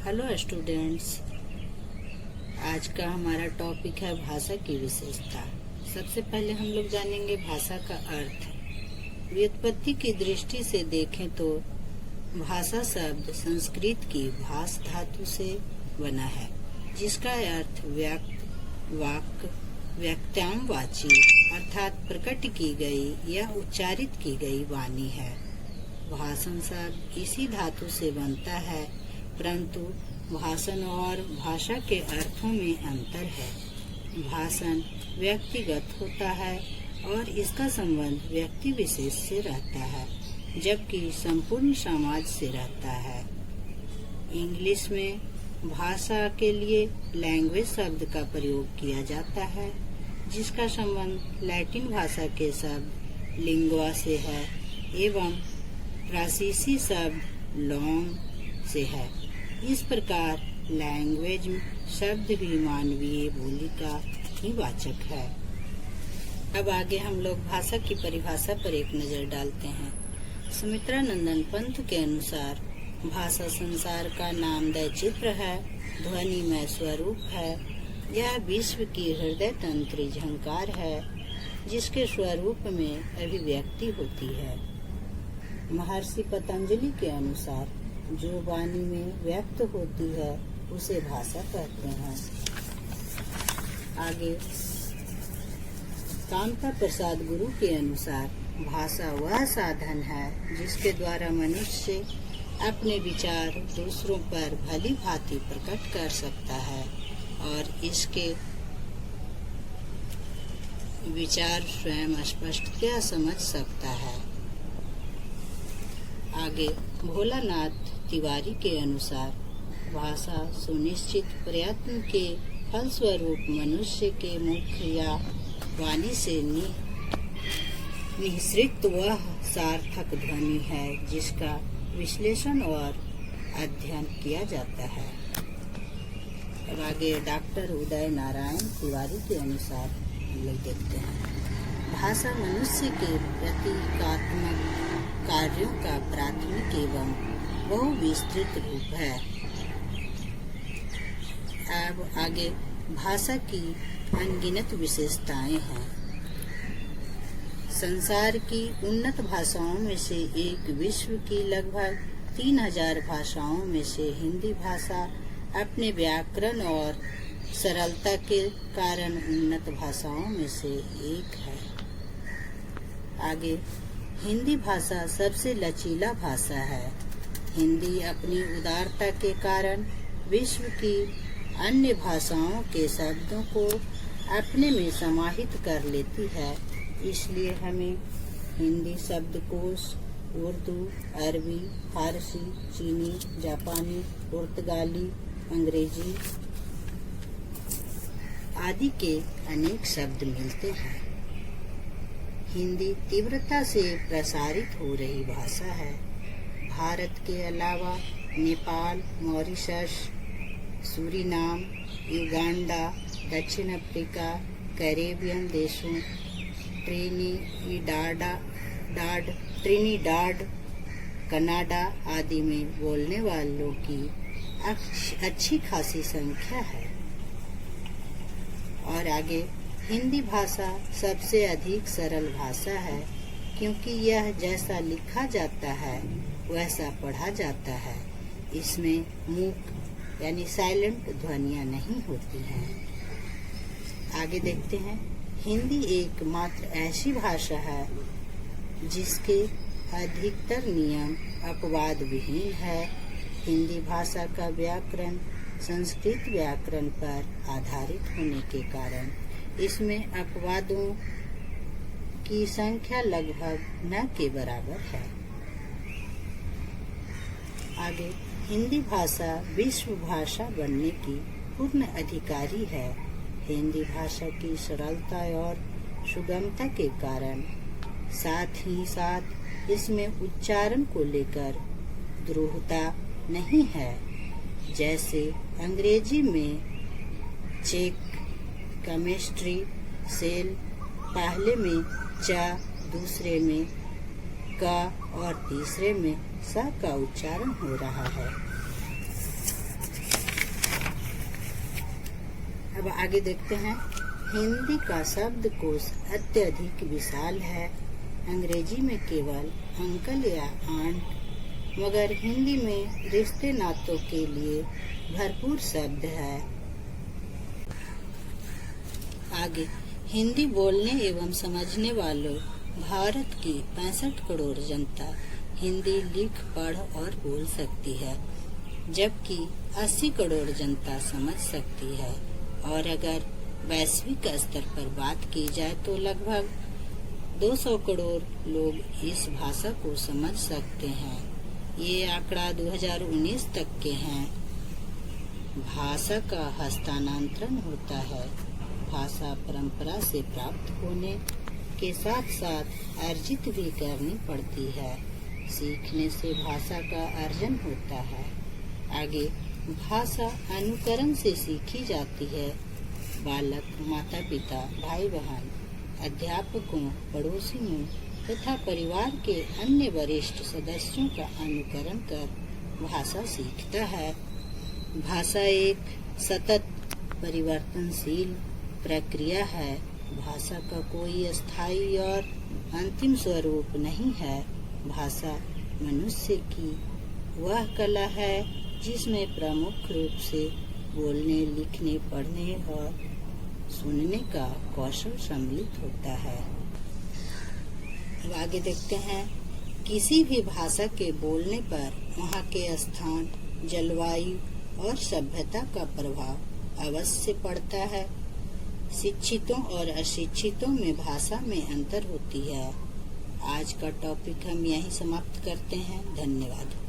Hello students, आज का हमारा टॉपिक है भाषा की विशेषता। सबसे पहले हम लोग जानेंगे भाषा का अर्थ। व्युत्पत्ति की दृष्टि से देखें तो भाषा शब्द संस्कृत की भाष धातु से बना है, जिसका अर्थ व्यक्त, वाक्य, व्यक्तामवाची अर्थात प्रकट की गई या उच्चारित की गई वाणी है। भाषण शब्द इसी धातु से बनता है, परंतु भाषण और भाषा के अर्थों में अंतर है। भाषण व्यक्तिगत होता है और इसका संबंध व्यक्ति विशेष से रहता है, जबकि संपूर्ण समाज से रहता है। इंग्लिश में भाषा के लिए लैंग्वेज शब्द का प्रयोग किया जाता है, जिसका संबंध लैटिन भाषा के शब्द लिंगुआ से है एवं फ्रांसीसी शब्द लॉन्ग से है। इस प्रकार लैंग्वेज शब्द भी मानवीय बोली का ही वाचक है। अब आगे हम लोग भाषा की परिभाषा पर एक नजर डालते हैं। सुमित्रा नंदन पंत के अनुसार भाषा संसार का नामदय चित्र है, ध्वनिमय स्वरूप है। यह विश्व की हृदय तंत्री झंकार है, जिसके स्वरूप में अभिव्यक्ति होती है। महर्षि पतंजलि के अनुसार जो वाणी में व्यक्त होती है उसे भाषा कहते हैं। आगे कामता प्रसाद गुरु के अनुसार भाषा वह साधन है जिसके द्वारा मनुष्य अपने विचार दूसरों पर भली भांति प्रकट कर सकता है और इसके विचार स्वयं स्पष्टतया समझ सकता है। आगे भोलानाथ तिवारी के अनुसार भाषा सुनिश्चित प्रयत्न के फलस्वरूप मनुष्य के मुख या वाणी से निःसृत वह सार्थक ध्वनि है जिसका विश्लेषण और अध्ययन किया जाता है। अब आगे डॉक्टर उदय नारायण तिवारी के अनुसार हम लोग देखते हैं। भाषा मनुष्य के प्रतीकात्मक कार्यों का प्राथमिक एवं बहुविस्तृत रूप है। अब आगे भाषा की अनगिनत विशेषताएं हैं। संसार की उन्नत भाषाओं में से एक विश्व की लगभग 3000 भाषाओं में से हिंदी भाषा अपने व्याकरण और सरलता के कारण उन्नत भाषाओं में से एक है। आगे हिंदी भाषा सबसे लचीला भाषा है। हिंदी अपनी उदारता के कारण विश्व की अन्य भाषाओं के शब्दों को अपने में समाहित कर लेती है। इसलिए हमें हिंदी शब्दकोश उर्दू, अरबी, फारसी, चीनी, जापानी, पुर्तगाली, अंग्रेजी आदि के अनेक शब्द मिलते हैं। हिंदी तीव्रता से प्रसारित हो रही भाषा है। भारत के अलावा नेपाल, मॉरिशस, सूरीनाम, युगांडा, दक्षिण अफ्रीका, कैरेबियन देशों, ट्रिनिडाड, कनाडा आदि में बोलने वालों की अच्छी खासी संख्या है। और आगे हिंदी भाषा सबसे अधिक सरल भाषा है, क्योंकि यह जैसा लिखा जाता है वैसा पढ़ा जाता है। इसमें मूक यानी साइलेंट ध्वनियां नहीं होती हैं। आगे देखते हैं। हिंदी एकमात्र ऐसी भाषा है जिसके अधिकतर नियम अपवाद विहीन है। हिंदी भाषा का व्याकरण संस्कृत व्याकरण पर आधारित होने के कारण इसमें अपवादों की संख्या लगभग न के बराबर है। आगे हिंदी भाषा विश्व भाषा बनने की पूर्ण अधिकारी है। हिंदी भाषा की सरलता और सुगमता के कारण साथ ही साथ इसमें उच्चारण को लेकर द्रोहता नहीं है। जैसे अंग्रेजी में चेक, केमिस्ट्री, सेल पहले में च, दूसरे में क और तीसरे में स का उच्चारण हो रहा है। अब आगे देखते हैं। हिंदी का शब्दकोश अत्यधिक विशाल है। अंग्रेजी में केवल अंकल या आंट, मगर हिंदी में रिश्ते नातों के लिए भरपूर शब्द है। आगे, हिंदी बोलने एवं समझने वालों भारत की 65 करोड़ जनता हिंदी लिख, पढ़ और बोल सकती है, जबकि 80 करोड़ जनता समझ सकती है। और अगर वैश्विक स्तर पर बात की जाए तो लगभग 200 करोड़ लोग इस भाषा को समझ सकते हैं। ये आंकड़ा 2019 तक के हैं। भाषा का हस्तांतरण होता है। भाषा परंपरा से प्राप्त होने के साथ साथ अर्जित भी करनी पड़ती है। सीखने से भाषा का अर्जन होता है। आगे, भाषा अनुकरण से सीखी जाती है। बालक माता पिता, भाई बहन, अध्यापकों, पड़ोसियों तथा परिवार के अन्य वरिष्ठ सदस्यों का अनुकरण कर भाषा सीखता है। भाषा एक सतत परिवर्तनशील प्रक्रिया है। भाषा का कोई स्थायी और अंतिम स्वरूप नहीं है। भाषा मनुष्य की वह कला है जिसमें प्रमुख रूप से बोलने, लिखने, पढ़ने और सुनने का कौशल सम्मिलित होता है। अब आगे देखते हैं। किसी भी भाषा के बोलने पर वहाँ के स्थान, जलवायु और सभ्यता का प्रभाव अवश्य पड़ता है। शिक्षितों और अशिक्षितों में भाषा में अंतर होती है। आज का टॉपिक हम यहीं समाप्त करते हैं। धन्यवाद।